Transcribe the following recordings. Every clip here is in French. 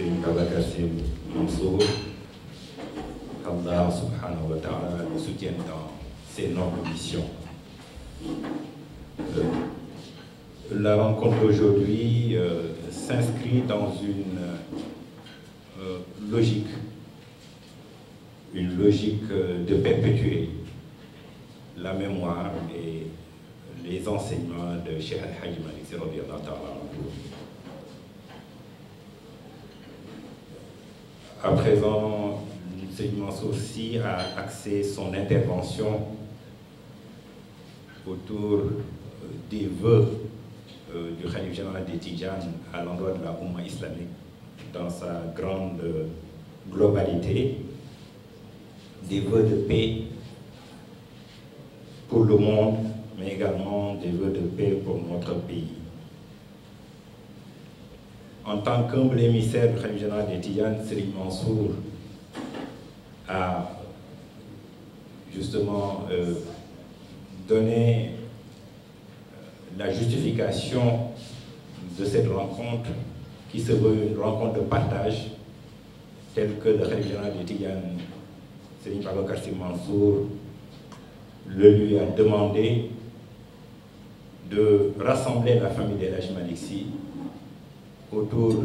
Serigne Babacar Sy Mansour, Allah subhanahu wa ta'ala le soutienne dans ses nobles missions. La rencontre d'aujourd'hui s'inscrit dans une logique de perpétuer la mémoire et les enseignements de Cheikh Al-Hajj Malick Sy radiyallahu ta'ala anhu. À présent, M. Mansour Sy a axé son intervention autour des vœux du Khalife général des Tidjanes à l'endroit de la Oumma islamique dans sa grande globalité, des vœux de paix pour le monde, mais également des vœux de paix pour notre pays. En tant qu'humble émissaire du Khalife général des Tidjanes, Serigne Mansour a justement donné la justification de cette rencontre qui se veut une rencontre de partage telle que le Khalife général des Tidjanes, Serigne Babacar Sy Mansour, le lui a demandé de rassembler la famille d'El Hadj Malick Sy autour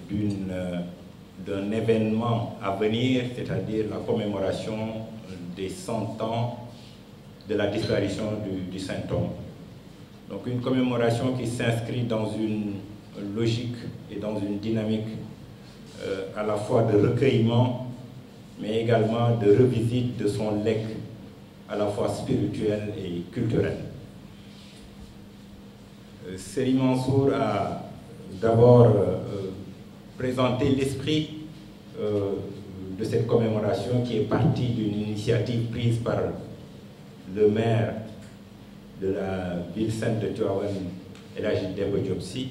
d'un événement à venir, c'est-à-dire la commémoration des 100 ans de la disparition du Saint-Homme. Donc une commémoration qui s'inscrit dans une logique et dans une dynamique à la fois de recueillement, mais également de revisite de son legs à la fois spirituel et culturel. Serigne Mansour a d'abord présenté l'esprit de cette commémoration qui est partie d'une initiative prise par le maire de la ville sainte de Tivaouane, El Hadji Demba Diop Sy,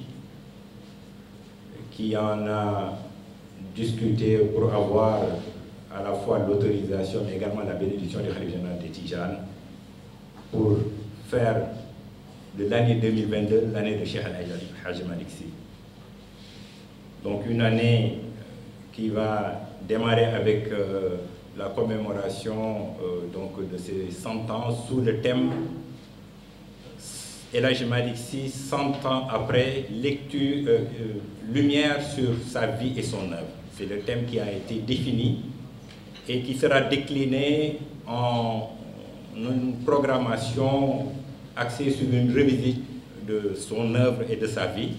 qui en a discuté pour avoir à la fois l'autorisation mais également la bénédiction du Khalife général des Tidjanes pour faire de l'année 2022 l'année de Cheikh Al-Hajj Malick Sy. Donc une année qui va démarrer avec la commémoration donc de ces 100 ans sous le thème El Hadj Malick Sy 100 ans après, lecture, lumière sur sa vie et son œuvre. C'est le thème qui a été défini et qui sera décliné en une programmation axée sur une revisite de son œuvre et de sa vie.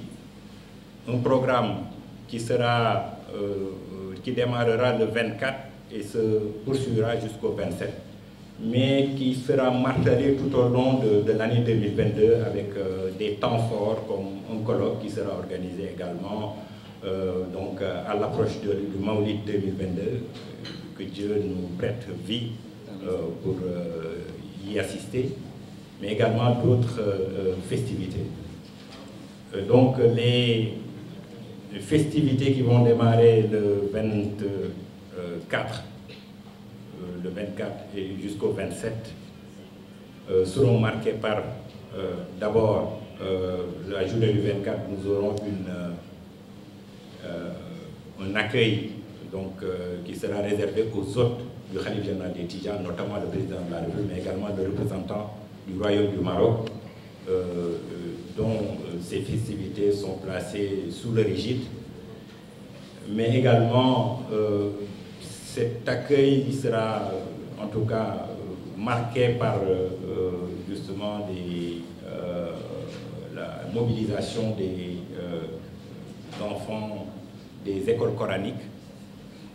Un programme qui démarrera le 24 et se poursuivra jusqu'au 27, mais qui sera martelé tout au long de l'année 2022 avec des temps forts comme un colloque qui sera organisé également donc à l'approche du Mawlid 2022, que Dieu nous prête vie pour y assister, mais également d'autres festivités. Donc les festivités qui vont démarrer le 24 et jusqu'au 27 seront marquées par d'abord la journée du 24, nous aurons un accueil donc, qui sera réservé aux hôtes du Khalife général des Tidjanes, notamment le président de la République, mais également le représentant du Royaume du Maroc, dont ces festivités sont placées sous leur égide, mais également cet accueil qui sera en tout cas marqué par justement la mobilisation des enfants des écoles coraniques.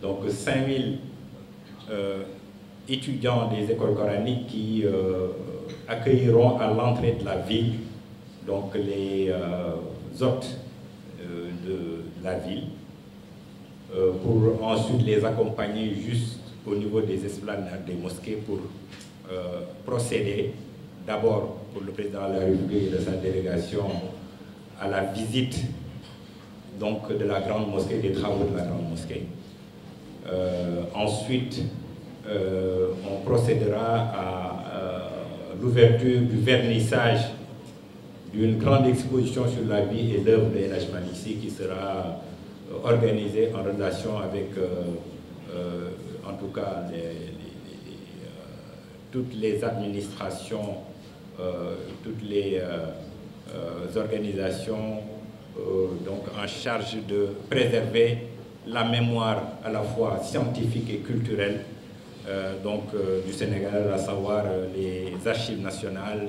Donc 5000 étudiants des écoles coraniques qui accueilleront à l'entrée de la ville donc les hôtes de la ville pour ensuite les accompagner juste au niveau des esplanades des mosquées pour procéder d'abord pour le président de la République et de sa délégation à la visite donc de la grande mosquée, des travaux de la grande mosquée. Ensuite, on procédera à l'ouverture du vernissage d'une grande exposition sur la vie et l'œuvre de El Hadj Malick Sy qui sera organisé en relation avec, en tout cas, toutes les administrations, toutes les organisations donc en charge de préserver la mémoire à la fois scientifique et culturelle du Sénégal, à savoir les archives nationales,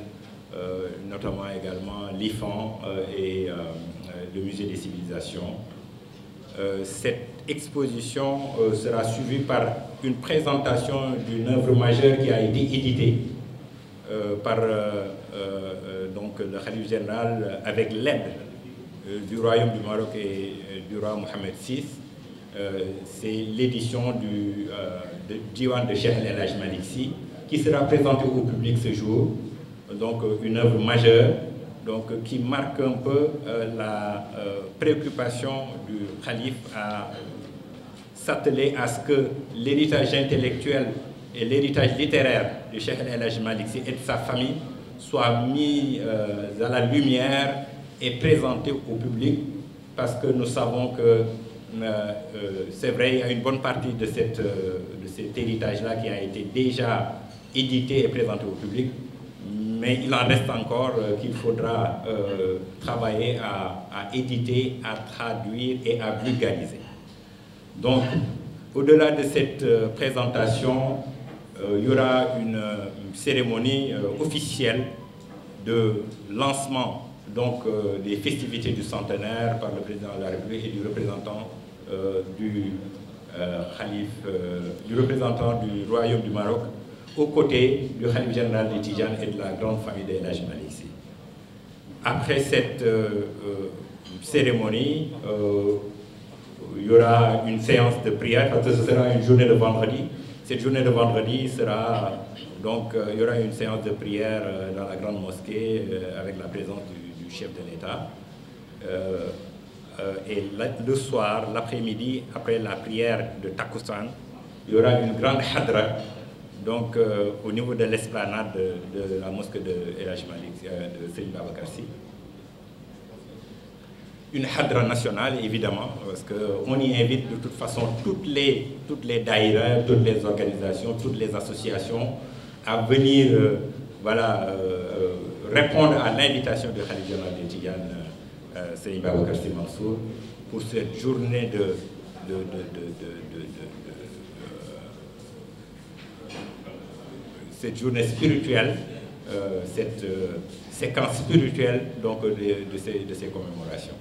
notamment également l'IFAN et le Musée des civilisations. Cette exposition sera suivie par une présentation d'une œuvre majeure qui a été éditée par donc le Khalife général avec l'aide du Royaume du Maroc et du roi Mohamed VI. C'est l'édition du Diwan de Cheikh El Hadj Malick Sy qui sera présentée au public ce jour. Donc une œuvre majeure donc, qui marque un peu la préoccupation du Khalife à s'atteler à ce que l'héritage intellectuel et l'héritage littéraire de Cheikh El Hadj Malick Sy et de sa famille soient mis à la lumière et présentés au public, parce que nous savons que c'est vrai, il y a une bonne partie de cet héritage-là qui a été déjà édité et présenté au public, mais il en reste encore qu'il faudra travailler à éditer, à traduire et à vulgariser. Donc, au-delà de cette présentation, il y aura une cérémonie officielle de lancement donc, des festivités du centenaire par le président de la République et du représentant du représentant du Royaume du Maroc, aux côtés du Khalife général des Tidjanes et de la grande famille de El Hadj Malick Sy. Après cette cérémonie, il y aura une séance de prière, parce que ce sera une journée de vendredi. Cette journée de vendredi sera, donc, il y aura une séance de prière dans la grande mosquée avec la présence du chef de l'État. Et le soir, l'après-midi, après la prière de Takussan, il y aura une grande hadra, donc au niveau de l'esplanade de la mosquée de El Hadj Malick, de Serigne Babacar Sy. Une hadra nationale, évidemment, parce qu'on y invite de toute façon toutes les daïras, toutes les organisations, toutes les associations à venir voilà, répondre à l'invitation du Khalife général des Tidjanes, Serigne Babacar Sy Mansour, pour cette journée cette journée spirituelle, cette séquence spirituelle donc, de ces commémorations.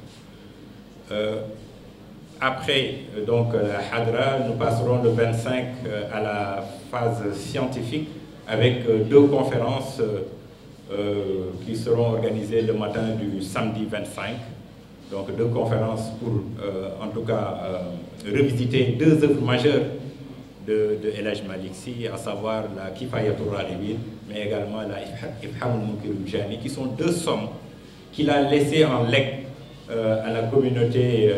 Après donc, la Hadra, nous passerons le 25 à la phase scientifique avec deux conférences qui seront organisées le matin du samedi 25. Donc deux conférences pour, en tout cas, revisiter deux œuvres majeures de El Hadj Malick Sy, à savoir la Kifayatul Ragibin, mais également la Ifhamul Munkirul Jani, qui sont deux sommes qu'il a laissées en legs à la communauté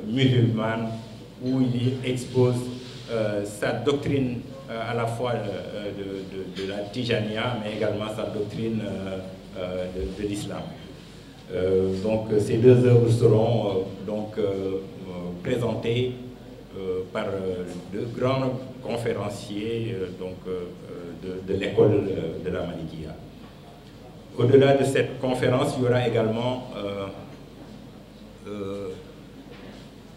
musulmane, où il expose sa doctrine à la fois de la Tijania, mais également sa doctrine de l'islam. Donc ces deux œuvres seront donc présentées par deux grands conférenciers donc, de l'école de la Malikia. Au-delà de cette conférence, il y aura également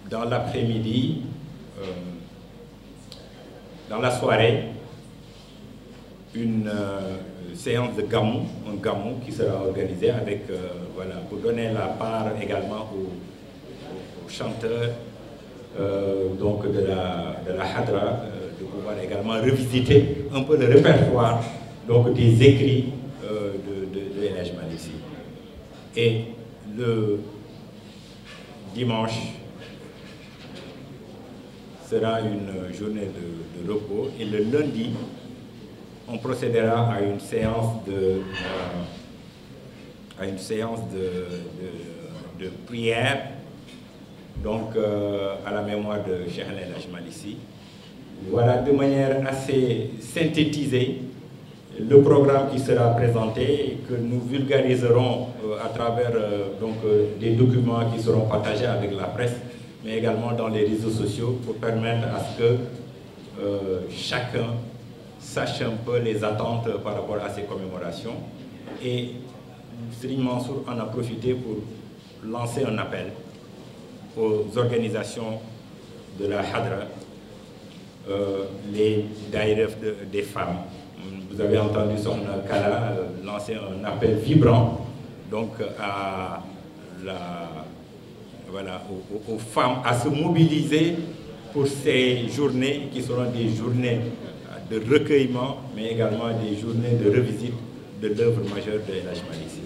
dans l'après-midi, dans la soirée, une séance de gamou, un gamou qui sera organisé avec, voilà, pour donner la part également aux chanteurs donc de la Hadra, de pouvoir également revisiter un peu le répertoire donc, des écrits de El Hadj Malick Sy. Et le dimanche sera une journée de repos, et le lundi, on procédera à une séance de prière, donc à la mémoire de Cheikh El Hadj Malick Sy. Voilà, de manière assez synthétisée, le programme qui sera présenté et que nous vulgariserons à travers donc, des documents qui seront partagés avec la presse mais également dans les réseaux sociaux pour permettre à ce que chacun sache un peu les attentes par rapport à ces commémorations. Et Serigne Mansour en a profité pour lancer un appel aux organisations de la Hadra, les daïras des femmes. Vous avez entendu son Kala lancer un appel vibrant donc aux femmes à se mobiliser pour ces journées qui seront des journées de recueillement, mais également des journées de revisite de l'œuvre majeure de El Hadj Malick Sy.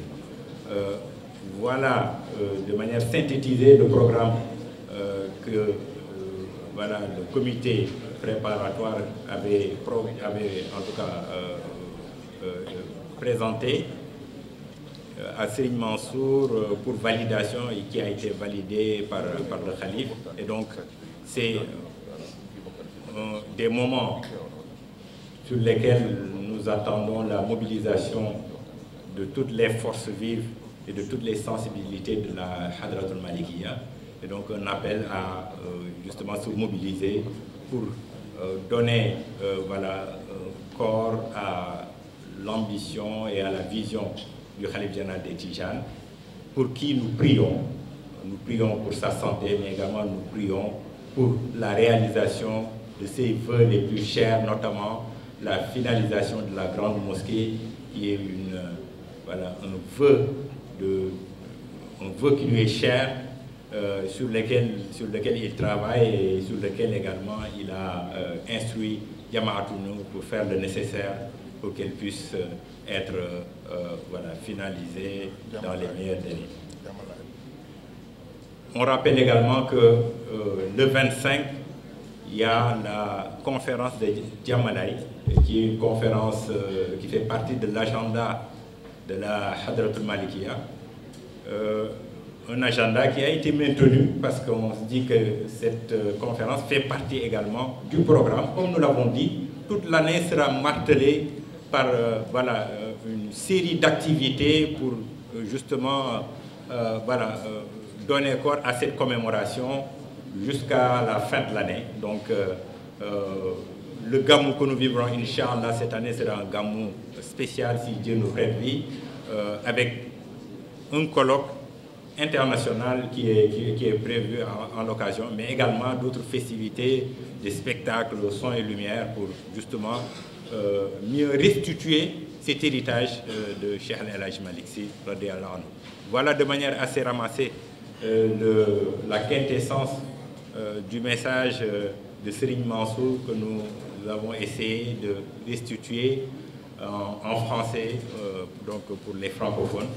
Voilà de manière synthétisée le programme que le comité préparatoire avait en tout cas présenté à Serigne Mansour pour validation et qui a été validé par le Khalif. Et donc c'est des moments sur lesquels nous attendons la mobilisation de toutes les forces vives et de toutes les sensibilités de la Hadratul Malikiya. Et donc un appel à justement se mobiliser pour donner corps à l'ambition et à la vision du Khalif général des Tijanes, pour qui nous prions. Nous prions pour sa santé, mais également nous prions pour la réalisation de ses vœux les plus chers, notamment la finalisation de la grande mosquée, qui est un vœu qui lui est cher, sur lequel il travaille et sur lequel également il a instruit Yama'atounou pour faire le nécessaire pour qu'elle puisse être finalisée dans les meilleurs délais. On rappelle également que le 25, il y a la conférence de Djamalai, qui est une conférence qui fait partie de l'agenda de la Hadratul Malikiya. Un agenda qui a été maintenu parce qu'on se dit que cette conférence fait partie également du programme. Comme nous l'avons dit, toute l'année sera martelée par une série d'activités pour justement donner corps à cette commémoration jusqu'à la fin de l'année. Donc le Gamou que nous vivrons, Inch'Allah, cette année sera un Gamou spécial, si Dieu nous prête vie, avec un colloque international qui est prévu en l'occasion, mais également d'autres festivités, des spectacles, son et lumière pour justement mieux restituer cet héritage de Cheikh El Hadj Malick Sy. Voilà de manière assez ramassée la quintessence du message de Serigne Mansour que nous avons essayé de restituer en français donc pour les francophones.